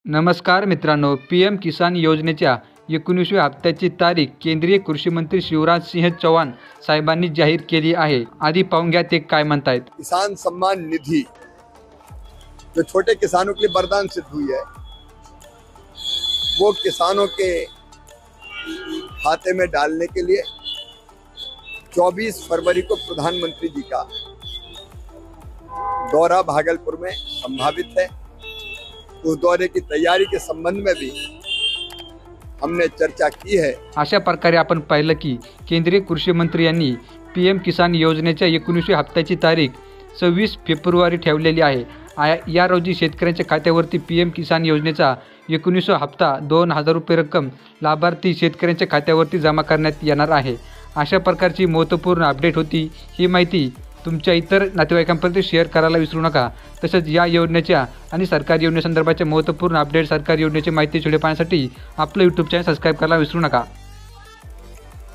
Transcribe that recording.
नमस्कार मित्रांनो, पी.एम. किसान योजनेच्या 19व्या हप्त्याची तारीख केंद्रीय कृषी मंत्री शिवराज सिंह चौहान साहेबांनी जाहीर केली आहे। आधी पाहून घ्या ते काय म्हणतायत। किसान सम्मान निधि जो छोटे किसानों के लिए वरदान सिद्ध हुई है, वो किसानों के खाते में डालने के लिए 24 फरवरी को प्रधानमंत्री जी का दौरा भागलपुर में संभावित है। उस दौरे की तैयारी के संबंध में भी हमने चर्चा की है। अशा प्रकारे आपण पाहिलं की केंद्रीय कृषी मंत्री यांनी पी.एम. किसान योजनेच्या 19व्या हप्त्याची तारीख 26 फेब्रुवारी ठेवलेली आहे। या रोजी शेतकऱ्यांच्या खात्यावरती पी.एम. किसान योजनेचा 19वा हप्ता 2000 रुपये रक्कम लाभार्थी शेतकऱ्यांच्या खात्यावरती जमा करण्यात येणार आहे। अशा प्रकारची महत्त्वपूर्ण अपडेट होती। ही माहिती तुमच्या इतर नातेवाईकांपर्यंत शेअर करायला विसरू नका। तसेच या योजनेच्या आणि सरकारी योजनेसंदर्भाच्या महत्त्वपूर्ण अपडेट, सरकारी योजनेची माहिती व्हिडिओ पाहण्यासाठी आपलं यूट्यूब चॅनल सबस्क्राईब करायला विसरू नका।